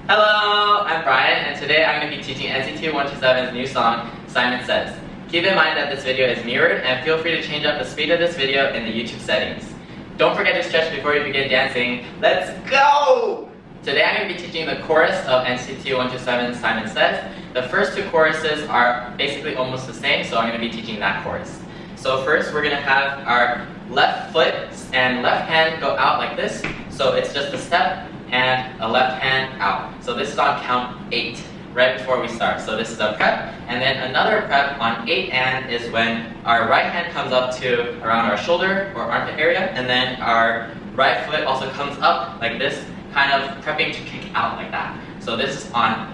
Hello, I'm Brian, and today I'm going to be teaching NCT 127's new song, Simon Says. Keep in mind that this video is mirrored, and feel free to change up the speed of this video in the YouTube settings. Don't forget to stretch before you begin dancing. Let's go! Today I'm going to be teaching the chorus of NCT 127's Simon Says. The first two choruses are basically almost the same, so I'm going to be teaching that chorus. So first we're going to have our left foot and left hand go out like this. So it's just a step and a left hand out. So this is on count 8, right before we start. So this is a prep, and then another prep on 8 and is when our right hand comes up to around our shoulder or armpit area, and then our right foot also comes up like this, kind of prepping to kick out like that. So this is on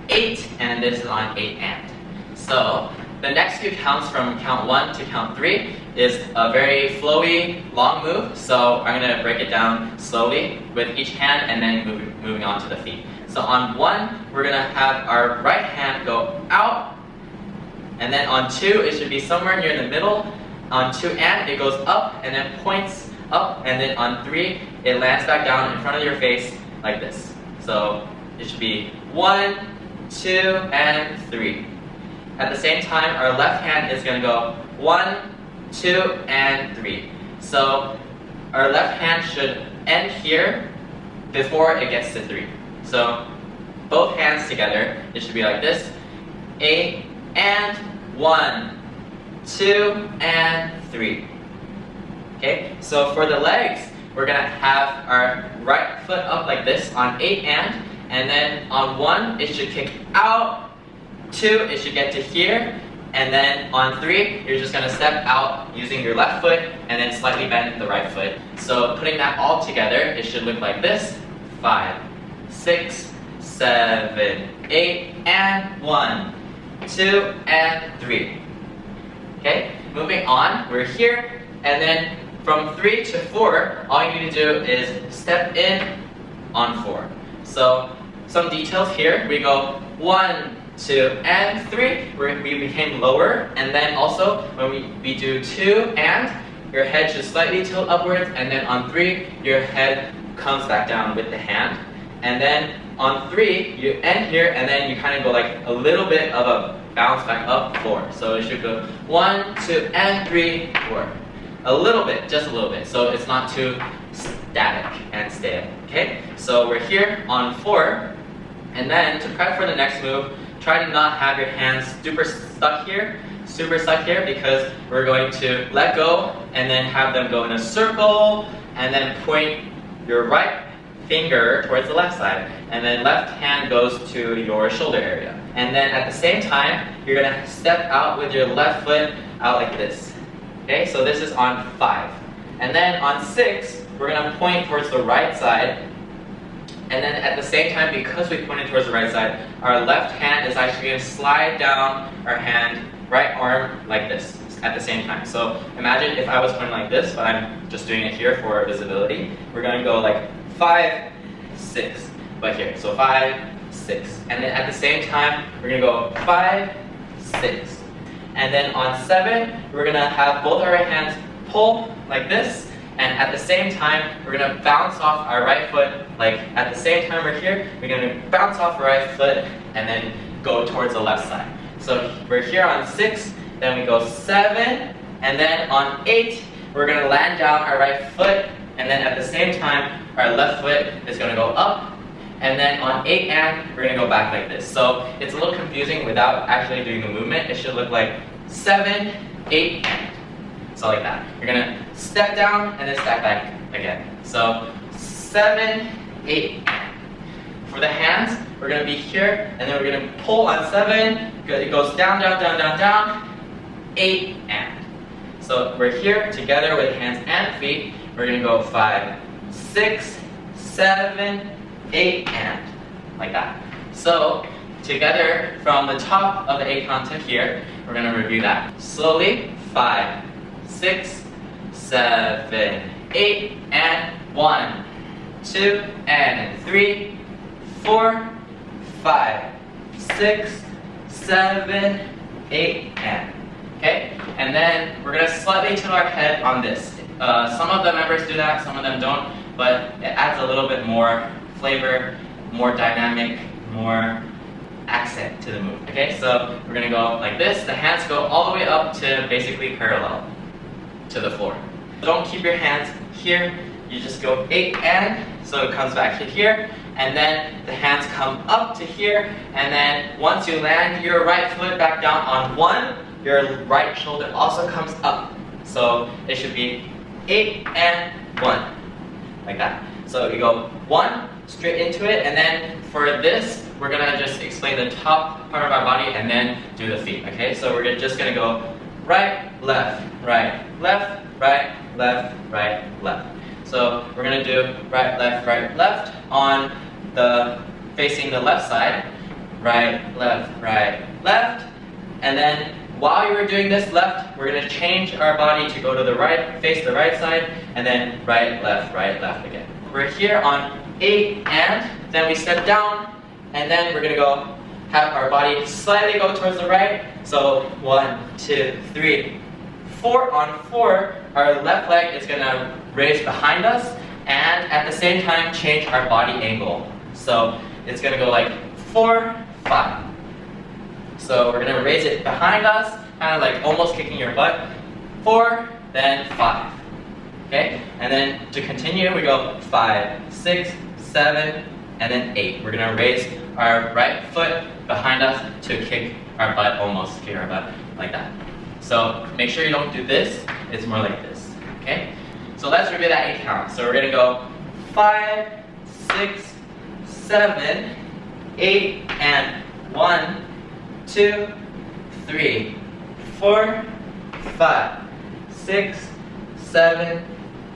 8 and this is on 8 and. So the next few counts from count 1 to count 3 is a very flowy, long move. So I'm going to break it down slowly with each hand and then moving on to the feet. So on 1, we're going to have our right hand go out, and then on 2, it should be somewhere near the middle. On 2 and, it goes up and then points up, and then on 3, it lands back down in front of your face like this. So it should be 1, 2, and 3. At the same time, our left hand is going to go 1, 2, and 3. So our left hand should end here before it gets to 3. So both hands together, it should be like this. 8 and 1, 2 and 3. Okay, so for the legs, we're going to have our right foot up like this on 8 and then on 1, it should kick out. 2, it should get to here, and then on 3, you're just going to step out using your left foot and then slightly bend the right foot. So putting that all together, it should look like this. 5, 6, 7, 8, and 1, 2, and 3. Okay, moving on, we're here, and then from 3 to 4, all you need to do is step in on 4. So some details here, we go 1, 2, and 3, we became lower, and then also when we do 2 and, your head should slightly tilt upwards, and then on 3, your head comes back down with the hand, and then on 3, you end here, and then you kind of go like a little bit of a bounce back up, 4. So it should go 1, 2, and 3, 4. A little bit, just a little bit, so it's not too static and stale, okay? So we're here on 4, and then to prep for the next move, try to not have your hands super stuck here, because we're going to let go and then have them go in a circle and then point your right finger towards the left side, and then left hand goes to your shoulder area. And then at the same time, you're going to step out with your left foot out like this. Okay, so this is on 5. And then on 6, we're going to point towards the right side. And then at the same time, because we pointed towards the right side, our left hand is actually going to slide down our hand, right arm, like this at the same time. So imagine if I was pointing like this, but I'm just doing it here for visibility. We're going to go like 5, 6, but here. So 5, 6. And then at the same time, we're going to go 5, 6. And then on 7, we're going to have both our right hands pull like this. And at the same time, we're going to bounce off our right foot, like at the same time we're here, we're going to bounce off our right foot and then go towards the left side. So we're here on 6, then we go 7, and then on 8, we're going to land down our right foot, and then at the same time, our left foot is going to go up, and then on 8 and, we're going to go back like this. So it's a little confusing without actually doing the movement. It should look like 7, 8, and. So like that. You're going to step down and then step back again. So 7, 8, for the hands, we're going to be here, and then we're going to pull on 7. It goes down, down, down, down, down. 8, and. So we're here together with hands and feet. We're going to go 5, 6, 7, 8, and. Like that. So together from the top of the 8 count to here, we're going to review that. Slowly, 5, 6, 7, 8, and 1, 2, and 3, 4, 5, 6, 7, 8, and. Okay? And then we're going to slightly tilt our head on this. Some of the members do that, some of them don't, but it adds a little bit more flavor, more dynamic, more accent to the move. Okay, so we're gonna go like this. The hands go all the way up to basically parallel to the floor. Don't keep your hands here. You just go 8 and, so it comes back to here, and then the hands come up to here, and then once you land your right foot back down on 1, your right shoulder also comes up. So it should be 8 and 1, like that. So you go 1, straight into it, and then for this, we're gonna just explain the top part of our body and then do the feet, okay? So we're just gonna go right, left, right, left, right, left, right, left. So we're gonna do right, left on the facing the left side, right, left, and then while you're doing this left, we're gonna change our body to go to the right, face the right side, and then right, left again. We're here on 8 and, then we step down, and then we're gonna go have our body slightly go towards the right. So 1, 2, 3, 4. On 4, our left leg is gonna raise behind us, and at the same time change our body angle. So it's gonna go like 4, 5. So we're gonna raise it behind us, kind of like almost kicking your butt. 4, then 5. Okay? And then to continue, we go 5, 6, 7, and then 8. We're gonna raise our right foot behind us to kick our butt, almost kick our butt like that. So make sure you don't do this, it's more like this. Okay? So let's review that 8 count. So we're gonna go 5, 6, 7, 8, and 1, 2, 3, 4, 5, 6, 7,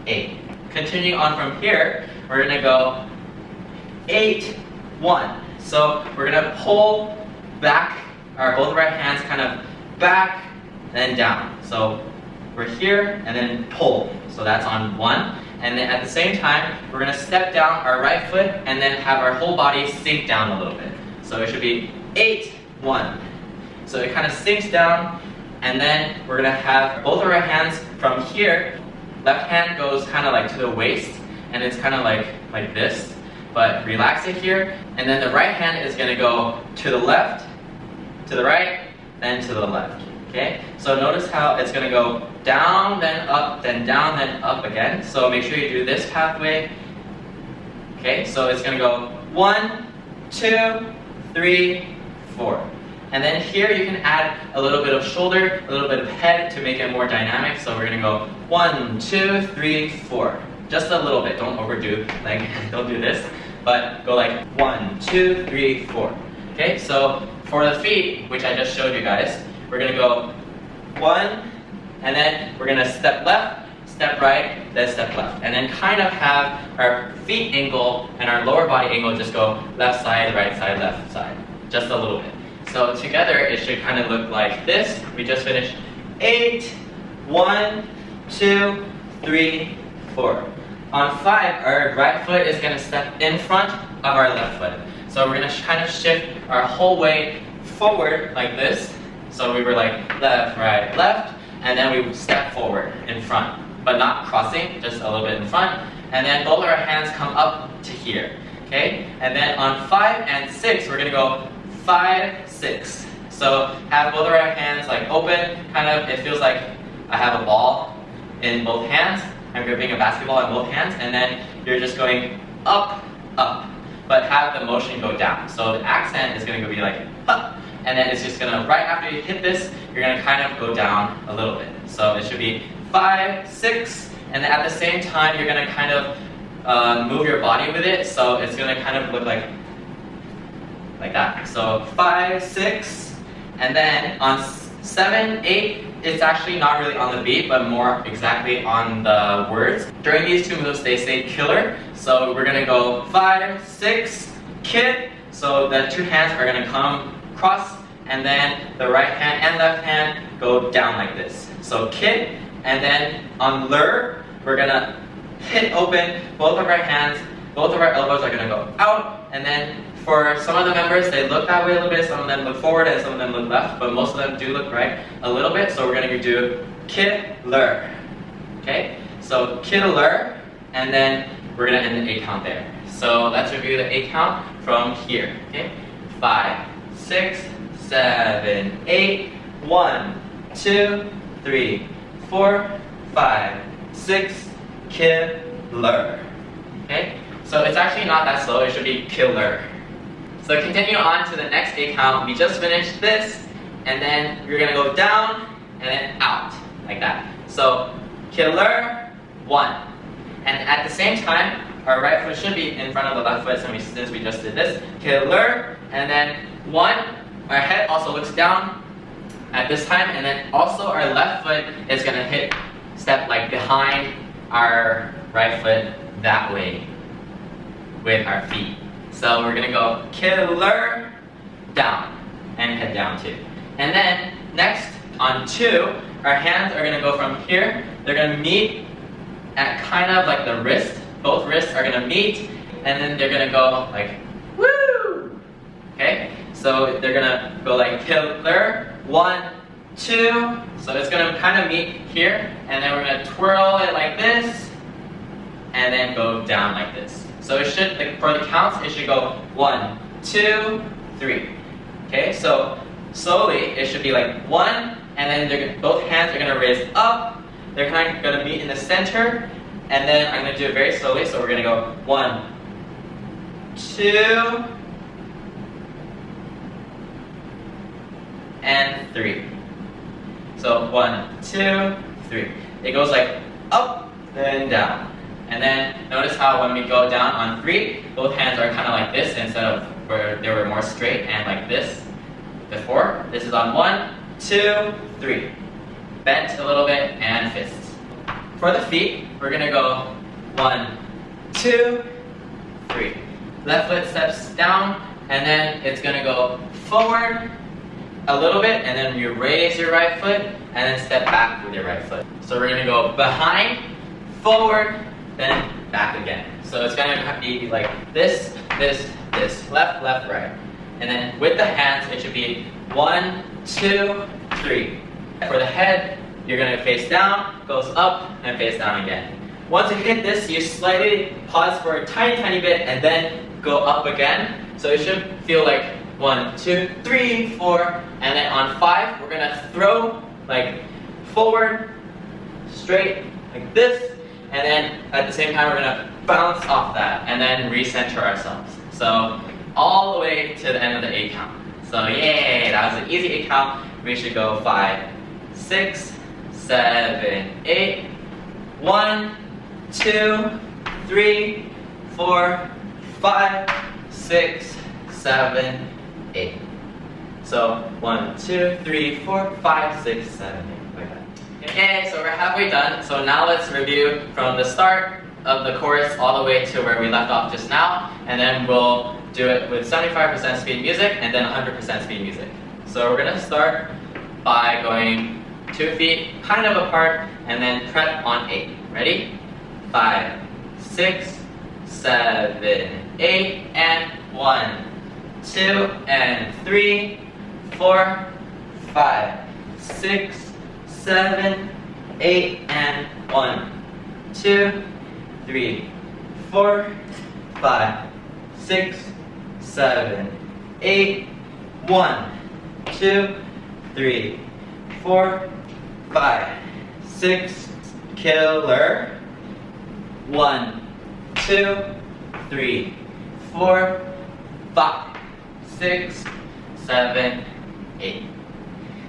8. Continuing on from here, we're gonna go 8, 1. So we're gonna pull back our both of our hands kind of back and down. So we're here and then pull. So that's on 1. And then at the same time, we're gonna step down our right foot and then have our whole body sink down a little bit. So it should be 8, 1. So it kind of sinks down, and then we're gonna have both of our hands from here. Left hand goes kind of like to the waist, and it's kind of like this, but relax it here. And then the right hand is gonna go to the left, to the right, then to the left. Okay? So notice how it's gonna go down, then up, then down, then up again. So make sure you do this pathway. Okay? So it's gonna go 1, 2, 3, 4. And then here you can add a little bit of shoulder, a little bit of head to make it more dynamic. So we're gonna go 1, 2, 3, 4. Just a little bit, don't overdo, like don't do this, but go like 1, 2, 3, 4. Okay, so for the feet, which I just showed you guys, we're gonna go 1, and then we're gonna step left, step right, then step left. And then kind of have our feet angle and our lower body angle just go left side, left side, just a little bit. So together it should kind of look like this. We just finished 8, 1, 2, 3, 4. On 5, our right foot is going to step in front of our left foot. So we're going to kind of shift our whole weight forward like this. So we were like left, right, left, and then we step forward in front, but not crossing, just a little bit in front. And then both of our hands come up to here. Okay? And then on 5 and 6, we're going to go 5, 6. So have both of our hands like open, kind of, it feels like I have a ball in both hands. I'm gripping a basketball in both hands, and then you're just going up, up, but have the motion go down. So the accent is going to be like up, and then it's just going to, right after you hit this, you're going to kind of go down a little bit. So it should be 5, 6, and then at the same time, you're going to kind of move your body with it, so it's going to kind of look like that. So 5, 6, and then on 7, 8, it's actually not really on the beat, but more exactly on the words. During these two moves, they say killer. So we're gonna go 5, 6, kid. So the two hands are gonna come cross, and then the right hand and left hand go down like this. So kid, and then on lure, we're gonna hit open both of our hands, both of our elbows are gonna go out, and then for some of the members, they look that way a little bit, some of them look forward and some of them look left, but most of them do look right a little bit, so we're going to do kid-lur. Okay? So kid-lur, and then we're going to end the 8 count there. So let's review the 8 count. from here. Okay? 5, 6, 7, 8. 1, 2, 3, 4, 5, 6. Killer. Okay? So it's actually not that slow. It should be killer. So continue on to the next 8 count. We just finished this, and then you're gonna go down and then out like that. So killer 1. And at the same time, our right foot should be in front of the left foot since we just did this. Killer, and then 1. Our head also looks down at this time, and then also our left foot is gonna step like behind our right foot that way with our feet. So we're gonna go killer, down, and head down too. And then next on 2, our hands are gonna go from here. They're gonna meet at kind of like the wrist. Both wrists are gonna meet, and then they're gonna go like woo. Okay, so they're gonna go like killer 1, 2. So it's gonna kind of meet here, and then we're gonna twirl it like this, and then go down like this. So it should, for the counts, it should go 1, 2, 3. Okay, so slowly it should be like 1, and then both hands are gonna raise up. They're kind of gonna meet in the center, and then I'm gonna do it very slowly. So we're gonna go 1, 2, and 3. So 1, 2, 3. It goes like up, then down. And then notice how when we go down on 3, both hands are kind of like this instead of where they were more straight and like this before. This is on 1, 2, 3. Bent a little bit and fists. For the feet, we're gonna go 1, 2, 3. Left foot steps down, and then it's gonna go forward a little bit, and then you raise your right foot, and then step back with your right foot. So we're gonna go behind, forward, then back again. So it's gonna be like this, this, this, left, left, right. And then with the hands, it should be 1, 2, 3. For the head, you're gonna face down, goes up, and face down again. Once you hit this, you slightly pause for a tiny, tiny bit, and then go up again. So it should feel like 1, 2, 3, 4, and then on 5, we're gonna throw like forward, straight, like this, and then at the same time, we're gonna bounce off that, and then recenter ourselves. So all the way to the end of the 8 count. So yay, that was an easy 8 count. We should go 5, 6, 7, 8. 1, 2, 3, 4, 5, 6, 7, 8. So 1, 2, 3, 4, 5, 6, 7, 8. Like that. Okay, so we're halfway done. So now let's review from the start of the chorus all the way to where we left off just now, and then we'll do it with 75% speed music and then 100% speed music. So we're gonna start by going 2 feet kind of apart and then prep on 8. Ready? 5, 6, 7, 8, and 1, 2, and 3, 4, 5, 6, 7, 8, and 1, 2, 3, 4, 5, 6, 7, 8, 1, 2, 3, 4, 5, 6, killer. 1, 2, 3, 4, 5, 6, 7, 8.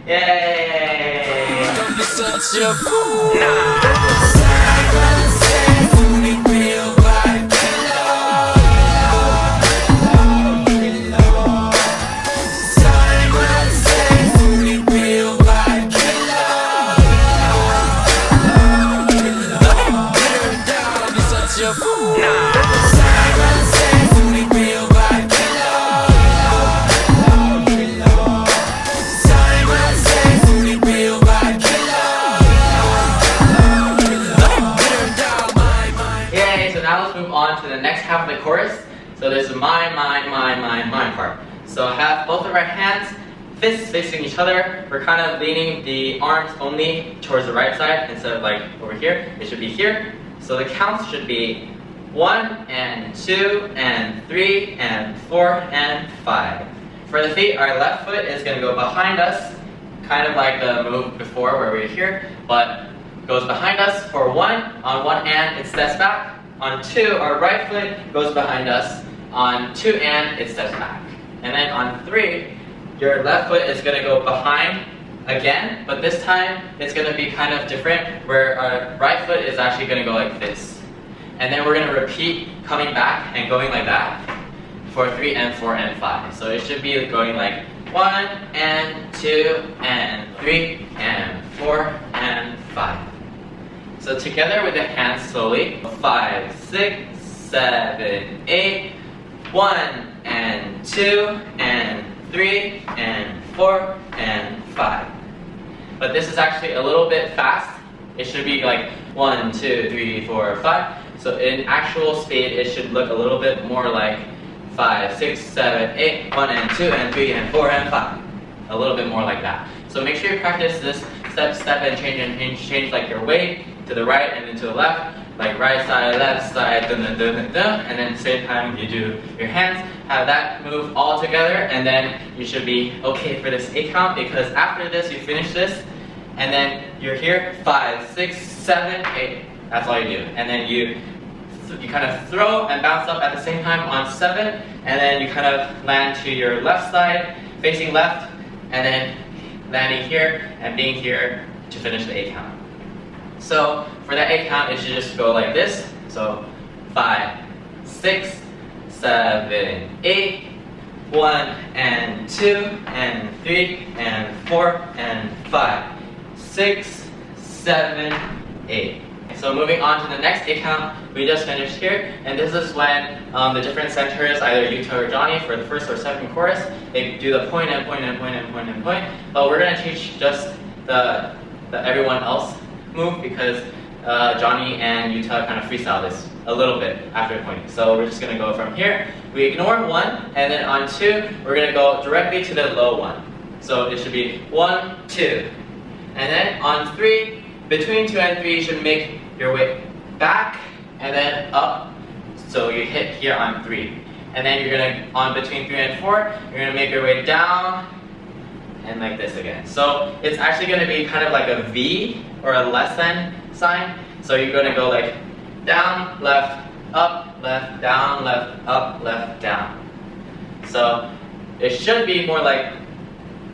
Yay! Don't be such a fool. Half of the chorus. So there's a mine part. So have both of our hands, fists facing each other. We're kind of leaning the arms only towards the right side instead of like over here. It should be here. So the counts should be 1 and 2 and 3 and 4 and 5. For the feet, our left foot is going to go behind us, kind of like the move before where we're here, but goes behind us for 1. On 1 and it steps back. On 2, our right foot goes behind us. On 2 and it steps back. And then on 3, your left foot is going to go behind again, but this time it's going to be kind of different, where our right foot is actually going to go like this. And then we're going to repeat coming back and going like that for 3 and 4 and 5. So it should be going like 1 and 2 and 3 and 4 and 5. So together with the hands slowly, 5, 6, 7, 8, 1 and 2 and 3 and 4 and 5. But this is actually a little bit fast. It should be like 1, 2, 3, 4, 5. So in actual speed, it should look a little bit more like 5, 6, 7, 8, 1 and 2 and 3 and 4 and 5. A little bit more like that. So make sure you practice this step and change like your weight to the right and then to the left, like right side, left side, dun, dun, dun, dun, dun. And then same time you do your hands, have that move all together, and then you should be okay for this 8 count, because after this you finish this, and then you're here, 5, 6, 7, 8. That's all you do. And then you kind of throw and bounce up at the same time on 7, and then you kind of land to your left side, facing left, and then landing here and being here to finish the 8 count. So for that 8 count, it should just go like this. So 5, 6, 7, 8, 1 and 2 and 3 and 4 and 5, 6, 7, 8. So moving on to the next 8 count, we just finished here, and this is when the different centers, either Yuta or Johnny, for the first or second chorus, they do the point and point and point and point and point. But we're going to teach just the everyone else move, because Johnny and Yuta kind of freestyle this a little bit after pointing. So we're just going to go from here. We ignore 1, and then on 2, we're going to go directly to the low 1. So it should be 1, 2. And then on 3, between 2 and 3, you should make your way back and then up. So you hit here on 3. And then you're going to, on between 3 and 4, you're going to make your way down and like this again. So it's actually going to be kind of like a V or a less than sign. So you're going to go like down, left, down, left, up, left, down. So it should be more like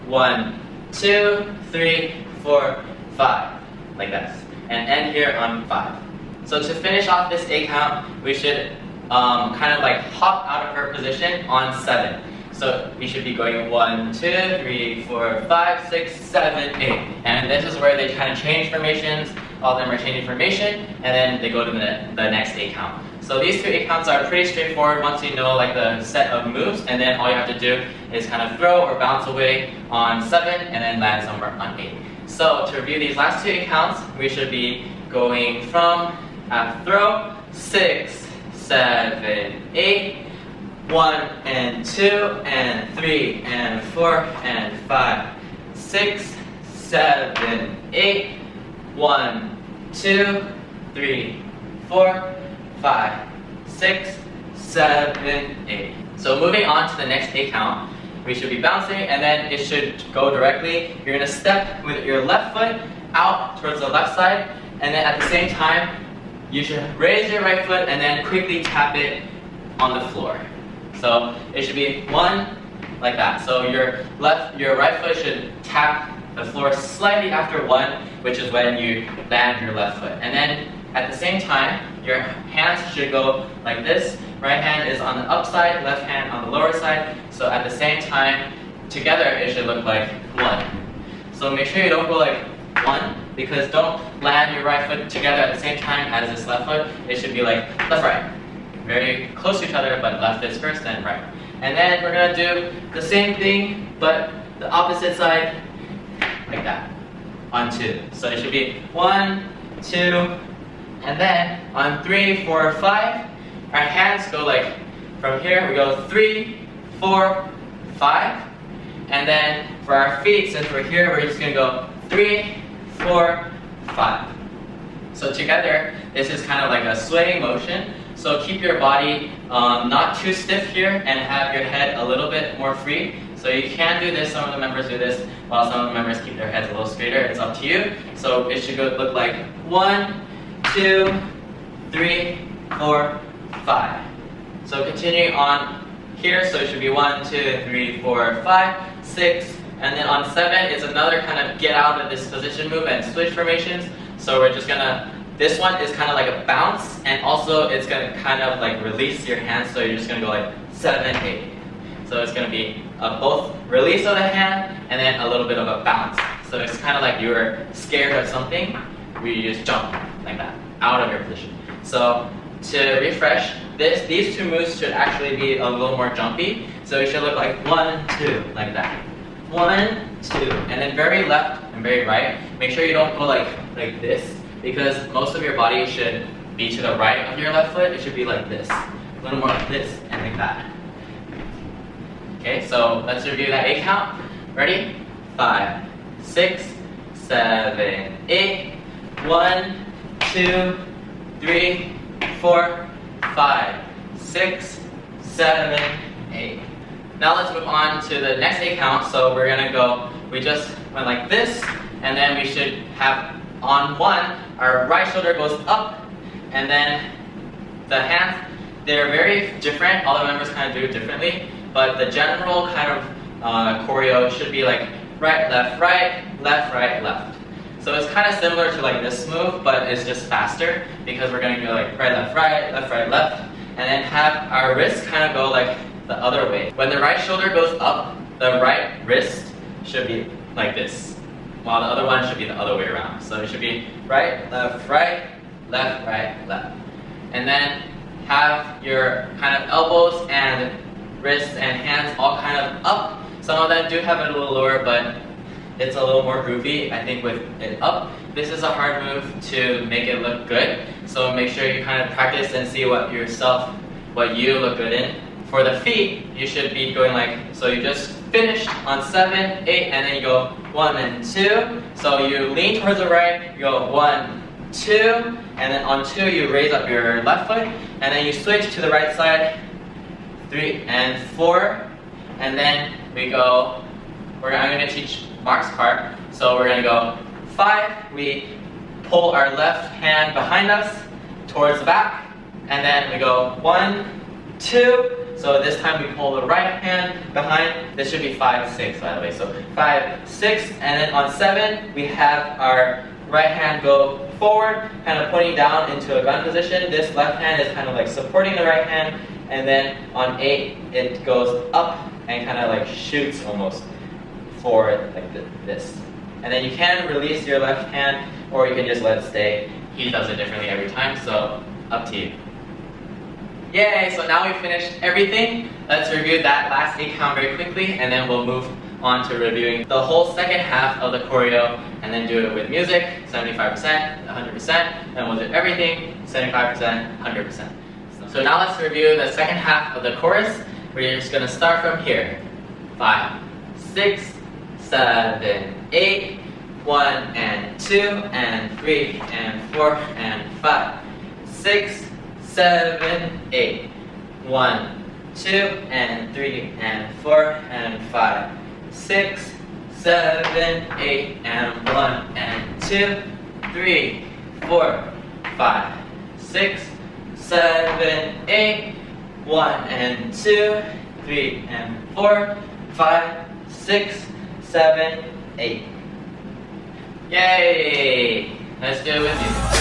1, 2, 3, 4, 5, like this, and end here on 5. So to finish off this 8 count, we should kind of like hop out of her position on 7. So we should be going 1, 2, 3, 4, 5, 6, 7, 8. And this is where they kind of change formations. All of them are changing formation, and then they go to the next 8 count. So these 2 8 counts are pretty straightforward once you know like the set of moves, and then all you have to do is kind of throw or bounce away on 7 and then land somewhere on 8. So to review these last 2 8 counts, we should be going from throw 6, 7, 8, 1 and 2 and 3 and 4 and 5, 6, 7, 8, 1, 2, 3, 4, 5, 6, 7, 8. So moving on to the next 8 count, we should be bouncing, and then it should go directly. You're going to step with your left foot out towards the left side, and then at the same time, you should raise your right foot and then quickly tap it on the floor. So it should be 1 like that. So your right foot should tap the floor slightly after 1, which is when you land your left foot. And then at the same time, your hands should go like this. Right hand is on the upside, left hand on the lower side. So at the same time, together it should look like 1. So make sure you don't go like 1, because don't land your right foot together at the same time as this left foot. It should be like left, right. Very close to each other, but left is first, then right. And then we're going to do the same thing, but the opposite side, like that, on 2. So it should be 1, 2, and then on 3, 4, 5, our hands go like, from here we go 3, 4, 5, and then for our feet, since we're here, we're just going to go 3, 4, 5. So together, this is kind of like a swaying motion. So So keep your body not too stiff here and have your head a little bit more free. So you can do this, some of the members do this, while some of the members keep their heads a little straighter. It's up to you. So it should look like 1, 2, 3, 4, 5. So continuing on here, so it should be 1, 2, 3, 4, 5, 6, and then on 7 is another kind of get out of this position move and switch formations. So we're just gonna, this one is kind of like a bounce, and also it's gonna kind of like release your hands, so you're just gonna go like 7, 8. So it's gonna be both release of the hand and then a little bit of a bounce. So it's kind of like you were scared of something, where you just jump like that, out of your position. So to refresh, these two moves should actually be a little more jumpy. So it should look like 1, 2, like that. 1, 2, and then very left and very right. Make sure you don't go like this, because most of your body should be to the right of your left foot. It should be like this, a little more like this and like that. Okay, so let's review that 8 count. Ready? 5, 6, 7, 8. 1, 2, 3, 4, 5, 6, 7, 8. Now let's move on to the next 8 count. So we're gonna go, we just went like this, and then we should have on 1, our right shoulder goes up, and then the hands, they're very different. All the members kind of do it differently, but the general kind of choreo should be like right, left, right, left. So it's kind of similar to like this move, but it's just faster, because we're going to go like right, left, left, and then have our wrists kind of go like the other way. When the right shoulder goes up, the right wrist should be like this, while the other one should be the other way around. So it should be right, left, left. And then have your kind of elbows and wrists and hands all kind of up. Some of them do have it a little lower, but it's a little more groovy, I think, with it up. This is a hard move to make it look good, so make sure you kind of practice and see what you look good in. For the feet, you should be going like, so you just finished on 7, 8, and then you go 1 and 2. So you lean towards the right, you go 1, 2, and then on 2 you raise up your left foot, and then you switch to the right side, 3 and 4, and then we go, I'm going to teach Mark's part. So we're going to go 5, we pull our left hand behind us towards the back, and then we go 1, 2, so this time we pull the right hand behind. This should be 5, 6 by the way, so 5, 6, and then on 7 we have our right hand go forward, kind of pointing down into a gun position. This left hand is kind of like supporting the right hand, and then on 8 it goes up and kind of like shoots almost forward like this. And then you can release your left hand, or you can just let it stay. He does it differently every time, so up to you. Yay, so now we've finished everything. Let's review that last 8 count very quickly, and then we'll move on to reviewing the whole second half of the choreo, and then do it with music, 75%, 100%, and we'll do everything, 75%, 100%. So now let's review the second half of the chorus. We're just gonna start from here. 5, 6, 7, 8, 1 and 2 and 3 and 4 and 5, 6, 7, 8, 1, 2 and 3 and 4 and 5, 6, 7, 8 and 1 and 2, 3, 4, 5, 6, 7, 8, 1 and 2, 3 and 4, 5, 6, 7, 8. Yay! Let's do it with you.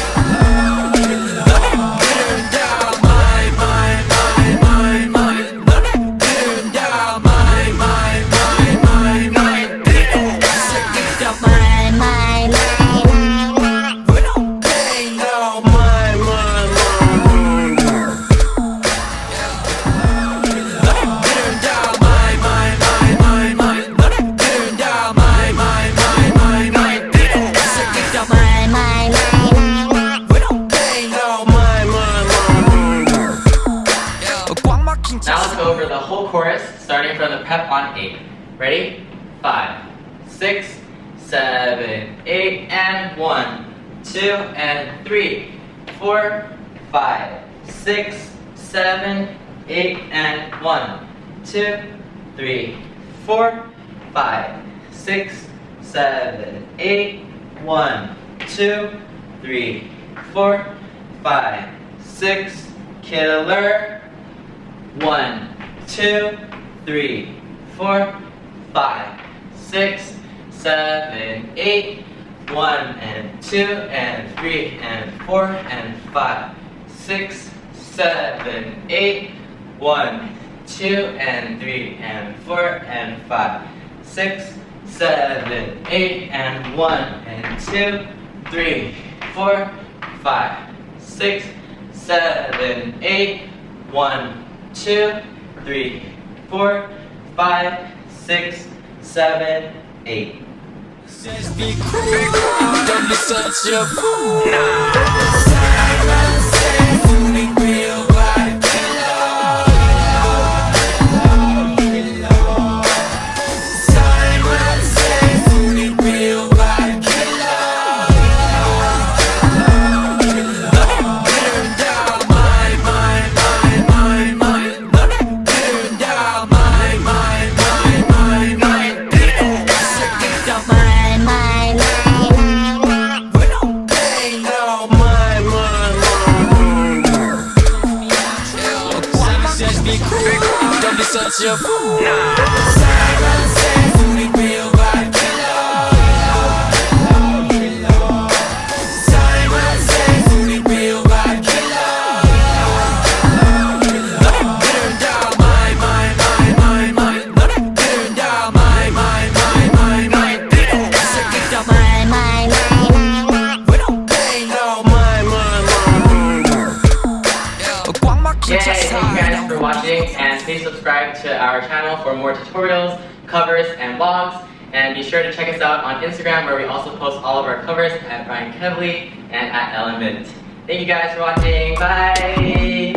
Now let's go over the whole chorus, starting from the prep on 8. Ready? 5, 6, 7, 8, and 1, 2, and 3, 4, 5, 6, 7, 8, and 1, 2, 3, 4, 5, 6, 7, 8, 1, 2, 3, 4, 5, 6, killer. 1, 2, 3, 4, 5, 6, 7, 8, 1 and 2 and 3 and 4 and 5, 6, 7, 8, 1, 2 and 3 and 4 and 5, 6, 7, 8 and 1 and 2, 3, 4, 5, 6, 7, 8, 1, 2, 3, 4, 5, 6, 7, 8. Just be cool, don't be such a fool. Simon says you need real life killer. Simon says you need real life killer. Turn down my. Turn down don't be such a fool. Simon says you need real life killer. Simon says you need real life killer. Turn down my. Turn down my. Second down Yay, thank you guys for watching, and please subscribe to our channel for more tutorials, covers, and vlogs. And be sure to check us out on Instagram, where we also post all of our covers at Ryan Kevley and at Ellen Mint. Thank you guys for watching. Bye!